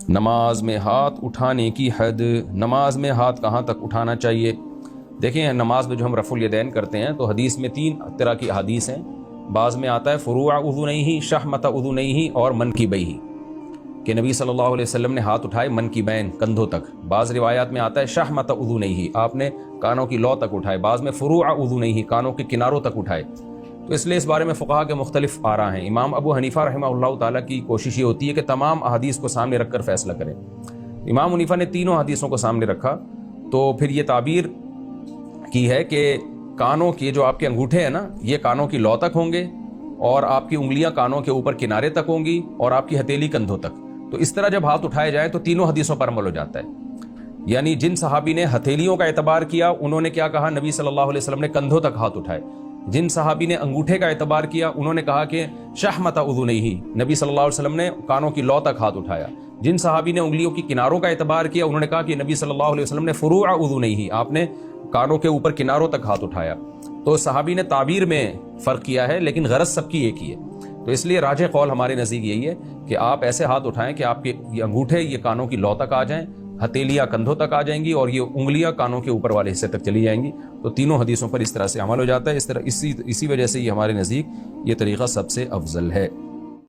نماز میں ہاتھ اٹھانے کی حد، نماز میں ہاتھ کہاں تک اٹھانا چاہیے؟ دیکھیں نماز میں جو ہم رفع الیدین کرتے ہیں تو حدیث میں 3 طرح کی احادیث ہیں۔ بعض میں آتا ہے فروع اذنیہ، شحمۃ اذنیہ اور منکبیہ، کہ نبی صلی اللہ علیہ وسلم نے ہاتھ اٹھائے منکبین کندھوں تک۔ بعض روایات میں آتا ہے شحمۃ اذنیہ، آپ نے کانوں کی لو تک اٹھائے۔ بعض میں فروع اذنیہ، کانوں کے کناروں تک اٹھائے۔ تو اس لیے اس بارے میں فقہا کے مختلف آراء ہیں۔ امام ابو حنیفہ رحمہ اللہ تعالیٰ کی کوشش یہ ہوتی ہے کہ تمام احادیث کو سامنے رکھ کر فیصلہ کریں۔ امام حنیفہ نے تینوں حدیثوں کو سامنے رکھا تو پھر یہ تعبیر کی ہے کہ کانوں کے جو آپ کے انگوٹھے ہیں نا، یہ کانوں کی لو تک ہوں گے، اور آپ کی انگلیاں کانوں کے اوپر کنارے تک ہوں گی، اور آپ کی ہتھیلی کندھوں تک۔ تو اس طرح جب ہاتھ اٹھائے جائیں تو تینوں حدیثوں پر عمل ہو جاتا ہے۔ یعنی جن صحابی نے ہتھیلیوں کا اعتبار کیا انہوں نے کیا کہا؟ نبی صلی اللہ علیہ وسلم نے کندھوں تک ہاتھ اٹھائے۔ جن صحابی نے انگوٹھے کا اعتبار کیا انہوں نے کہا کہ شحمۃ اذنیہ، نبی صلی اللہ علیہ وسلم نے کانوں کی لو تک ہاتھ اٹھایا۔ جن صحابی نے انگلیوں کی کناروں کا اعتبار کیا انہوں نے کہا کہ نبی صلی اللہ علیہ وسلم نے فروع اذنیہ، آپ نے کانوں کے اوپر کناروں تک ہاتھ اٹھایا۔ تو صحابی نے تعبیر میں فرق کیا ہے، لیکن غرض سب کی ایک ہی ہے۔ تو اس لیے راجح قول ہمارے نزدیک یہی ہے کہ آپ ایسے ہاتھ اٹھائیں کہ آپ کے یہ انگوٹھے یہ کانوں کی لو تک آ جائیں، ہتھیلیاں کندھوں تک آ جائیں گی، اور یہ انگلیاں کانوں کے اوپر والے حصے تک چلی جائیں گی۔ تو تینوں حدیثوں پر اس طرح سے عمل ہو جاتا ہے۔ اسی وجہ سے یہ ہمارے نزدیک یہ طریقہ سب سے افضل ہے۔